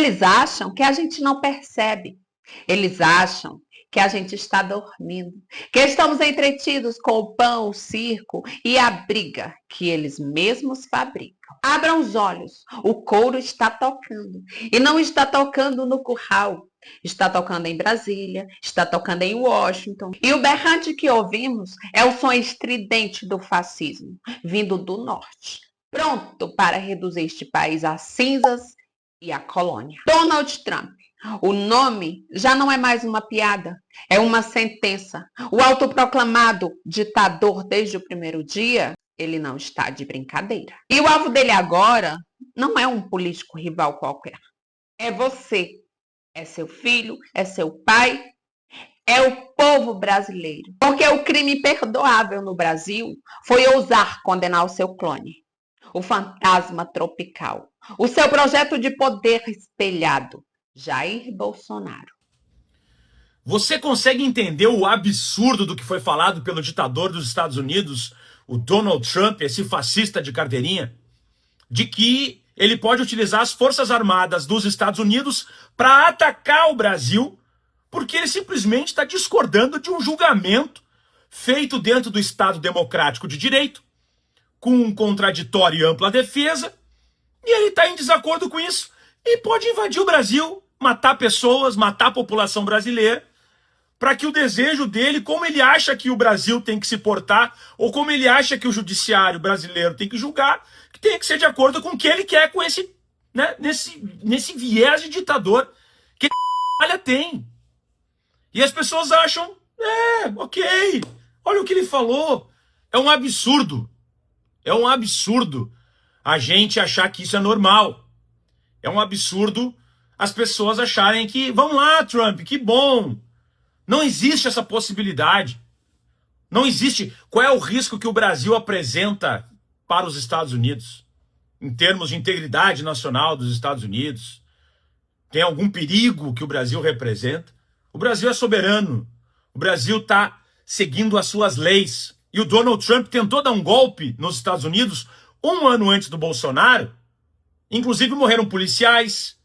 Eles acham que a gente não percebe. Eles acham que a gente está dormindo, que estamos entretidos com o pão, o circo e a briga que eles mesmos fabricam. Abram os olhos, o couro está tocando. E não está tocando no curral, está tocando em Brasília, está tocando em Washington. E o berrante que ouvimos é o som estridente do fascismo, vindo do norte, pronto para reduzir este país a cinzas e a colônia. Donald Trump. O nome já não é mais uma piada, é uma sentença. O autoproclamado ditador desde o primeiro dia, ele não está de brincadeira. E o alvo dele agora não é um político rival qualquer. É você. É seu filho, é seu pai, é o povo brasileiro. Porque o crime imperdoável no Brasil foi ousar condenar o seu clone, o fantasma tropical, o seu projeto de poder espelhado, Jair Bolsonaro. Você consegue entender o absurdo do que foi falado pelo ditador dos Estados Unidos, o Donald Trump, esse fascista de carteirinha, de que ele pode utilizar as Forças Armadas dos Estados Unidos para atacar o Brasil, porque ele simplesmente está discordando de um julgamento feito dentro do Estado Democrático de Direito, com um contraditório e ampla defesa, e ele está em desacordo com isso e pode invadir o Brasil, matar pessoas, matar a população brasileira, para que o desejo dele, como ele acha que o Brasil tem que se portar, ou como ele acha que o judiciário brasileiro tem que julgar, que tem que ser de acordo com o que ele quer, com esse, né, nesse viés de ditador que ele tem. E as pessoas acham, ok, olha o que ele falou. É um absurdo. É um absurdo a gente achar que isso é normal. É um absurdo as pessoas acharem que, vamos lá, Trump, que bom. Não existe essa possibilidade. Não existe. Qual é o risco que o Brasil apresenta para os Estados Unidos? Em termos de integridade nacional dos Estados Unidos? Tem algum perigo que o Brasil representa? O Brasil é soberano. O Brasil está seguindo as suas leis. E o Donald Trump tentou dar um golpe nos Estados Unidos 1 ano antes do Bolsonaro. Inclusive morreram policiais,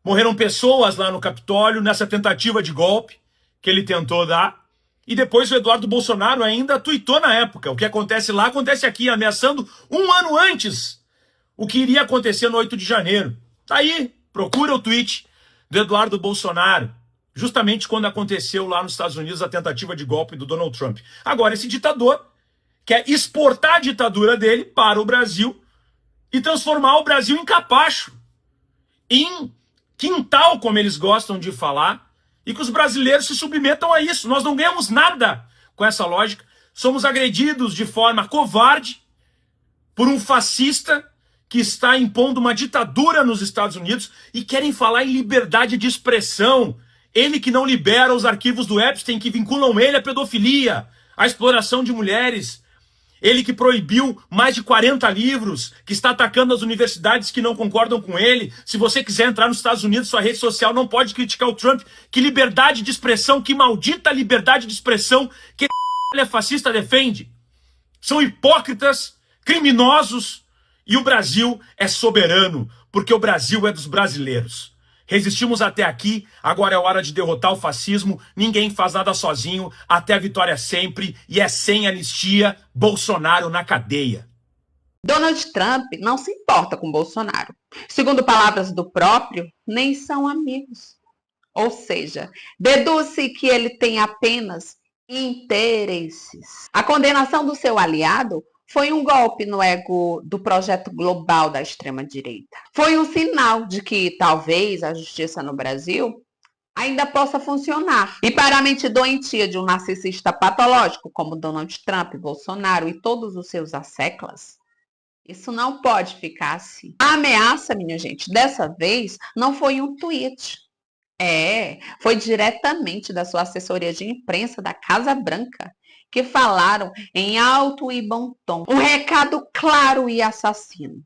morreram pessoas lá no Capitólio nessa tentativa de golpe que ele tentou dar. E depois o Eduardo Bolsonaro ainda tuitou na época. O que acontece lá, acontece aqui, ameaçando 1 ano antes o que iria acontecer no 8 de janeiro. Tá aí, procura o tweet do Eduardo Bolsonaro, justamente quando aconteceu lá nos Estados Unidos a tentativa de golpe do Donald Trump. Agora, esse ditador quer exportar a ditadura dele para o Brasil e transformar o Brasil em capacho, em quintal, como eles gostam de falar, e que os brasileiros se submetam a isso. Nós não ganhamos nada com essa lógica. Somos agredidos de forma covarde por um fascista que está impondo uma ditadura nos Estados Unidos e querem falar em liberdade de expressão. Ele que não libera os arquivos do Epstein que vinculam ele à pedofilia, à exploração de mulheres. Ele que proibiu mais de 40 livros, que está atacando as universidades que não concordam com ele. Se você quiser entrar nos Estados Unidos, sua rede social não pode criticar o Trump. Que liberdade de expressão, que maldita liberdade de expressão que ele é fascista defende. São hipócritas, criminosos, e o Brasil é soberano, porque o Brasil é dos brasileiros. Resistimos até aqui, agora é hora de derrotar o fascismo, ninguém faz nada sozinho, até a vitória sempre, e é sem anistia, Bolsonaro na cadeia. Donald Trump não se importa com Bolsonaro. Segundo palavras do próprio, nem são amigos. Ou seja, deduz-se que ele tem apenas interesses. A condenação do seu aliado foi um golpe no ego do projeto global da extrema-direita. Foi um sinal de que talvez a justiça no Brasil ainda possa funcionar. E para a mente doentia de um narcisista patológico como Donald Trump, Bolsonaro e todos os seus asseclas, isso não pode ficar assim. A ameaça, minha gente, dessa vez não foi um tweet. Foi diretamente da sua assessoria de imprensa da Casa Branca, que falaram em alto e bom tom. Um recado claro e assassino.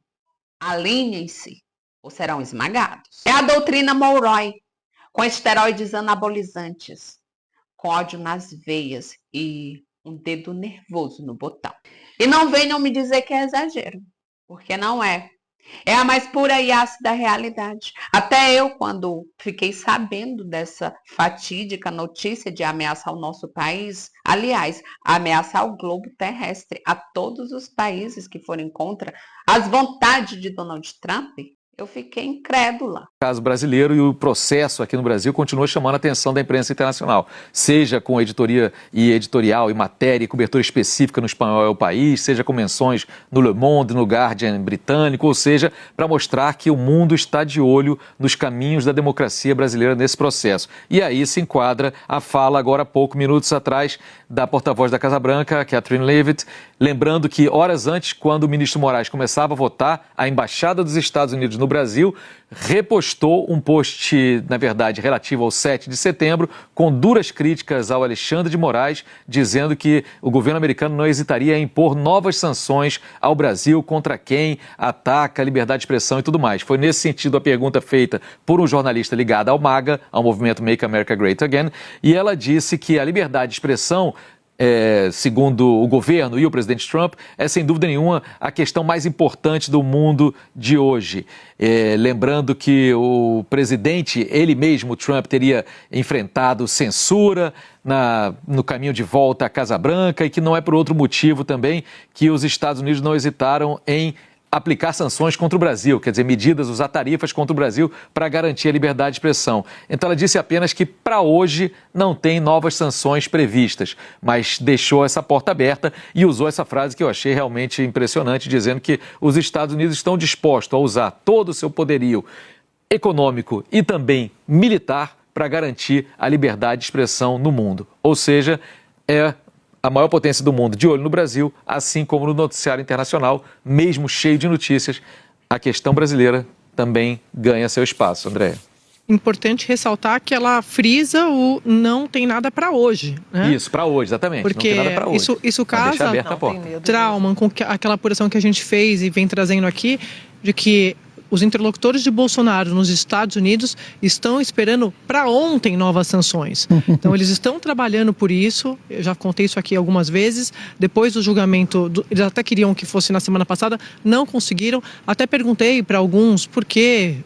Alinhem-se ou serão esmagados. É a doutrina Monroe, com esteroides anabolizantes, com ódio nas veias e um dedo nervoso no botão. E não venham me dizer que é exagero, porque não é. É a mais pura e ácida realidade. Até eu, quando fiquei sabendo dessa fatídica notícia de ameaçar o nosso país, aliás, ameaçar o globo terrestre, a todos os países que forem contra as vontades de Donald Trump, eu fiquei incrédula. Caso brasileiro, e o processo aqui no Brasil continua chamando a atenção da imprensa internacional, seja com editoria e editorial e matéria e cobertura específica no Espanhol é o País, seja com menções no Le Monde, no Guardian britânico, ou seja, para mostrar que o mundo está de olho nos caminhos da democracia brasileira nesse processo. E aí se enquadra a fala, agora há pouco, minutos atrás, da porta-voz da Casa Branca, Kathleen Leavitt, lembrando que horas antes, quando o ministro Moraes começava a votar, a Embaixada dos Estados Unidos no Brasil repostou um post, na verdade, relativo ao 7 de setembro, com duras críticas ao Alexandre de Moraes, dizendo que o governo americano não hesitaria em impor novas sanções ao Brasil contra quem ataca a liberdade de expressão e tudo mais. Foi nesse sentido a pergunta feita por um jornalista ligado ao MAGA, ao movimento Make America Great Again, e ela disse que a liberdade de expressão, segundo o governo e o presidente Trump, é sem dúvida nenhuma a questão mais importante do mundo de hoje. Lembrando que o presidente, ele mesmo, Trump, teria enfrentado censura no caminho de volta à Casa Branca e que não é por outro motivo também que os Estados Unidos não hesitaram em aplicar sanções contra o Brasil, quer dizer, medidas, usar tarifas contra o Brasil para garantir a liberdade de expressão. Então ela disse apenas que para hoje não tem novas sanções previstas, mas deixou essa porta aberta e usou essa frase que eu achei realmente impressionante, dizendo que os Estados Unidos estão dispostos a usar todo o seu poderio econômico e também militar para garantir a liberdade de expressão no mundo. Ou seja, a maior potência do mundo de olho no Brasil, assim como no noticiário internacional, mesmo cheio de notícias, a questão brasileira também ganha seu espaço. Andréa. Importante ressaltar que ela frisa o não tem nada para hoje, né? Isso, para hoje, exatamente. Porque não tem nada para hoje. Isso casa trauma com aquela apuração que a gente fez e vem trazendo aqui, de que os interlocutores de Bolsonaro nos Estados Unidos estão esperando para ontem novas sanções. Então, eles estão trabalhando por isso. Eu já contei isso aqui algumas vezes. Depois do julgamento, eles até queriam que fosse na semana passada, não conseguiram. Até perguntei para alguns por que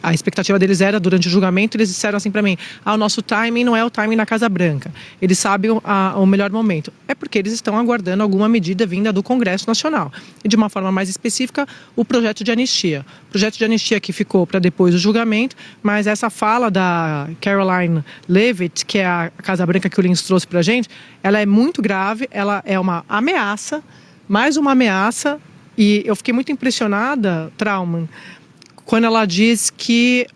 a expectativa deles era durante o julgamento. Eles disseram assim para mim: o nosso timing não é o timing na Casa Branca. Eles sabem o melhor momento. É porque eles estão aguardando alguma medida vinda do Congresso Nacional. E de uma forma mais específica, o projeto de anistia. O projeto de anistia que ficou para depois do julgamento, mas essa fala da Kathleen Leavitt, que é a Casa Branca que o Lins trouxe para a gente, ela é muito grave, ela é uma ameaça, mais uma ameaça, e eu fiquei muito impressionada, Trauman, quando ela diz que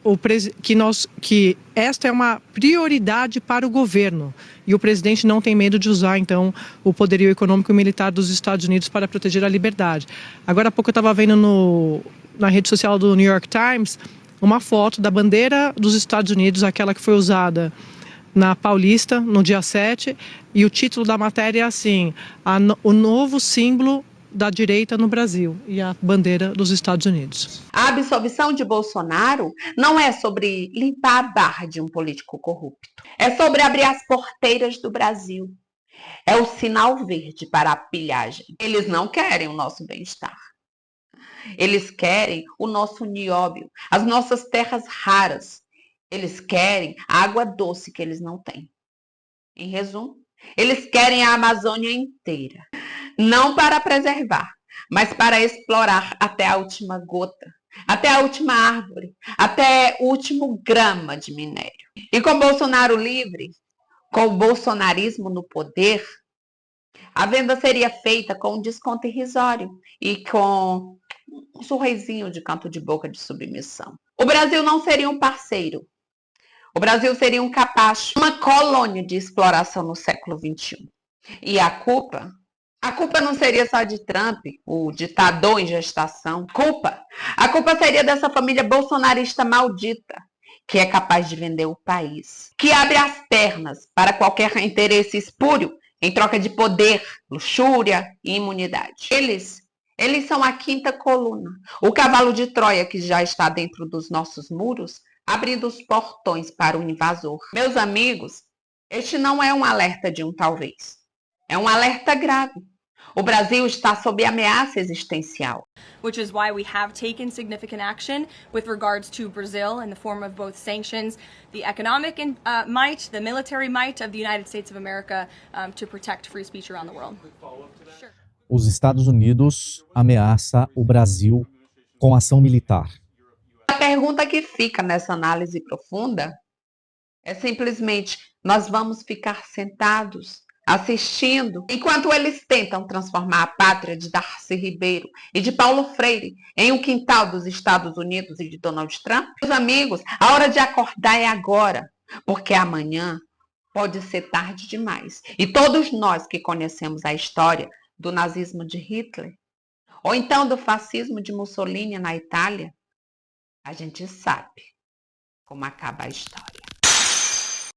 esta é uma prioridade para o governo e o presidente não tem medo de usar, então, o poderio econômico e militar dos Estados Unidos para proteger a liberdade. Agora há pouco eu estava vendo na rede social do New York Times uma foto da bandeira dos Estados Unidos, aquela que foi usada na Paulista, no dia 7, e o título da matéria é assim: o novo símbolo da direita no Brasil, e a bandeira dos Estados Unidos. A absolvição de Bolsonaro não é sobre limpar a barra de um político corrupto. É sobre abrir as porteiras do Brasil. É o sinal verde para a pilhagem. Eles não querem o nosso bem-estar. Eles querem o nosso nióbio, as nossas terras raras. Eles querem a água doce que eles não têm. Em resumo, eles querem a Amazônia inteira. Não para preservar, mas para explorar até a última gota, até a última árvore, até o último grama de minério. E com Bolsonaro livre, com o bolsonarismo no poder, a venda seria feita com um desconto irrisório e com um sorrisinho de canto de boca de submissão. O Brasil não seria um parceiro. O Brasil seria um capacho, uma colônia de exploração no século XXI. E a culpa não seria só de Trump, o ditador em gestação. A culpa seria dessa família bolsonarista maldita, que é capaz de vender o país, que abre as pernas para qualquer interesse espúrio em troca de poder, luxúria e imunidade. Eles são a quinta coluna, o cavalo de Troia que já está dentro dos nossos muros, abrindo os portões para o invasor. Meus amigos, este não é um alerta de um talvez. É um alerta grave. O Brasil está sob ameaça existencial. Which is why we have taken significant action with regards to Brazil in the form of both sanctions, the economic might, the military might of the United States of America to protect free speech around the world. Sure. Os Estados Unidos ameaça o Brasil com ação militar. A pergunta que fica nessa análise profunda é simplesmente: nós vamos ficar sentados assistindo enquanto eles tentam transformar a pátria de Darcy Ribeiro e de Paulo Freire em um quintal dos Estados Unidos e de Donald Trump? Meus amigos, a hora de acordar é agora, porque amanhã pode ser tarde demais. E todos nós que conhecemos a história do nazismo de Hitler, ou então do fascismo de Mussolini na Itália, a gente sabe como acaba a história.